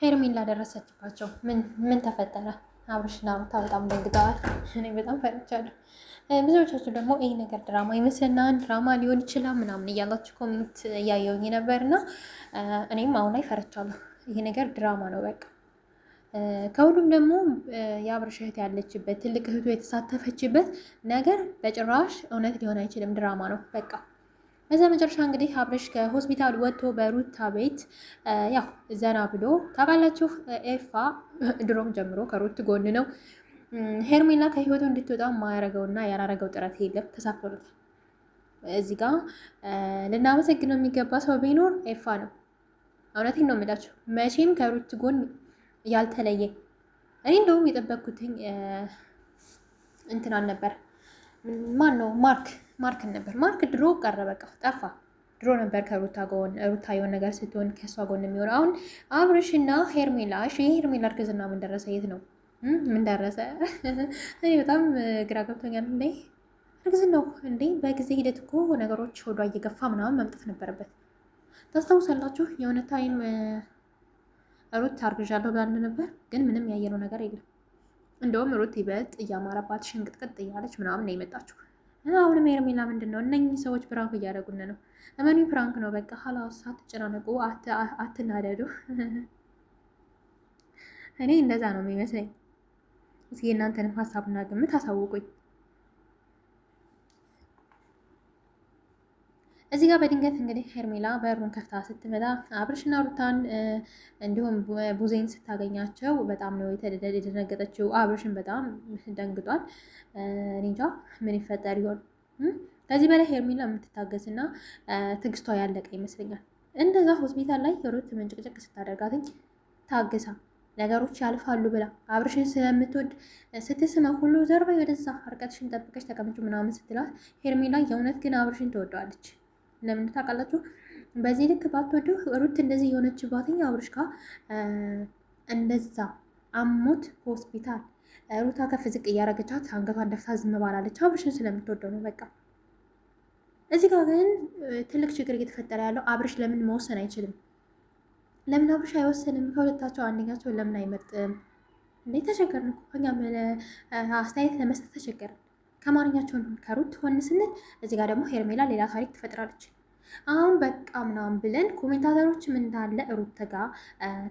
ሄርሜላ ደረሰችባቸው። ምን ተፈጠረ? አብርሽና ሩታ በጣም ደንግጠዋል። እኔ በጣም ፈርቻለሁ። ብዙዎቻችሁ ደግሞ ይህ ነገር ድራማ ይመስለናል፣ ድራማ ሊሆን ይችላል ምናምን እያላችሁ ኮሜንት እያየውኝ ነበርና እኔም አሁን ላይ ፈርቻለሁ። ይሄ ነገር ድራማ ነው በቃ። ከሁሉም ደግሞ የአብርሽ እህት ያለችበት ትልቅ እህቱ የተሳተፈችበት ነገር በጭራሽ እውነት ሊሆን አይችልም፣ ድራማ ነው በቃ። በዛ መጨረሻ እንግዲህ አብርሽ ከሆስፒታል ወጥቶ በሩታ ቤት ያው ዘና ብሎ ታውቃላችሁ። ኤፋ ድሮም ጀምሮ ከሩት ጎን ነው። ሄርሜላ ከህይወቱ እንድትወጣ የማያረገውና ያላረገው ጥረት የለም፣ ተሳክቶለታል። እዚህ ጋር ልናመሰግነው የሚገባ ሰው ቢኖር ኤፋ ነው። እውነቴን ነው የምላችሁ፣ መቼም ከሩት ጎን ያልተለየ። እኔ እንደውም የጠበቅኩትኝ እንትን አልነበር፣ ማን ነው ማርክን ነበር። ማርክ ድሮ ቀረ፣ በቃ ጠፋ። ድሮ ነበር ከሩታ ጎን፣ ሩታ የሆነ ነገር ስትሆን ከእሷ ጎን የሚሆን። አሁን አብርሽና ሄርሜላ፣ እሺ የሄርሜላ እርግዝና ምን ደረሰ? የት ነው ምን ደረሰ? እኔ በጣም ግራ ገብቶኛል። እንዴ እርግዝናው እንዴ በጊዜ ሂደት እኮ ነገሮች ወዷ እየገፋ ምናምን መምጣት ነበረበት። ታስታውሳላችሁ? የሆነ ታይም ሩት አርግዣለሁ ብላ ነበር፣ ግን ምንም ያየነው ነገር የለም። እንደውም ሩት ይበልጥ እያማረባት ሽንቅጥቅጥ እያለች ምናምን ነው የመጣችሁ። አሁንም ሄርሜላ ምንድን ነው? እነኚህ ሰዎች ፕራንክ እያደረጉን ነው። እመኒ ፕራንክ ነው በቃ። ሀላስ አትጨናነቁ፣ አትናደዱ። እኔ እንደዛ ነው የሚመስለኝ። እስኪ እናንተንም ሀሳብና ግምት አሳውቁኝ። እዚህ ጋር በድንገት እንግዲህ ሄርሜላ በሩን ከፍታ ስትመጣ አብርሽና ሩታን እንዲሁም ቡዜን ስታገኛቸው በጣም ነው የደነገጠችው። አብርሽን በጣም ደንግጧል። እንጃ ምን ይፈጠር ይሆን? ከዚህ በላይ ሄርሜላ የምትታገስና ትግስቷ ያለቀ ይመስለኛል። እንደዛ ሆስፒታል ላይ ሩት መንጭቅጭቅ ስታደርጋትኝ ታግሳ ነገሮች ያልፋሉ ብላ አብርሽን ስለምትወድ ስትስመው ሁሉ ዘርባ ወደዛ እርቀትሽን ጠብቀሽ ተቀምጭ ምናምን ስትላት ሄርሜላ የእውነት ግን አብርሽን ትወደዋለች። ለምን ታውቃላችሁ? በዚህ ልክ ባትወደው ሩት እንደዚህ የሆነችባትኝ አብርሽ ጋር እንደዛ አሞት ሆስፒታል ሩታ ከፍ ዝቅ እያረገቻት አንገቷን ደፍታ ዝም ባላለች አብርሽን ስለምትወደው ነው በቃ። እዚህ ጋር ግን ትልቅ ችግር እየተፈጠረ ያለው አብርሽ ለምን መወሰን አይችልም? ለምን አብርሽ አይወሰንም? ከሁለታቸው አንደኛቸው ለምን አይመርጥም? እንዴ ተቸገርን እኮ እኛም አስተያየት ለመስጠት ተቸገርን። ከማንኛቸውን ከሩት ሆን ስንል እዚህ ጋር ደግሞ ሄርሜላ ሌላ ታሪክ ትፈጥራለች። አሁን በቃ ምናምን ብለን ኮሜንታተሮችም እንዳለ ሩት ጋር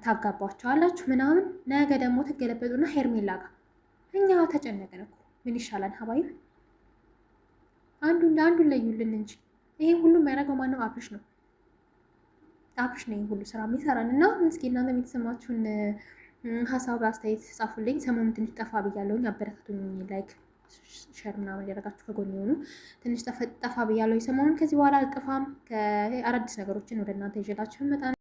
ታጋቧቸዋላችሁ ምናምን፣ ነገ ደግሞ ትገለበጡና ሄርሜላ ጋር እኛ ተጨነቅን እኮ። ምን ይሻላል ሀባይብ? አንዱን ለዩልን እንጂ ይሄ ሁሉ የሚያደርገው ማነው? አብርሽ ነው። አብርሽ ነው ሁሉ ስራ የሚሰራን። እና እስኪ እናንተ የተሰማችሁን ሀሳብ አስተያየት ጻፉልኝ። ሰሞኑን ትንሽ ጠፋ ብያለሁኝ፣ አበረታቱኝ። ላይክ ሸር ምናምን ያደረጋችሁ ከጎን የሆኑ ትንሽ ጠፋ ብያለሁ ሰሞኑን። ከዚህ በኋላ አልጠፋም። ከአዳዲስ ነገሮችን ወደ እናንተ ይዤላችሁ መጣ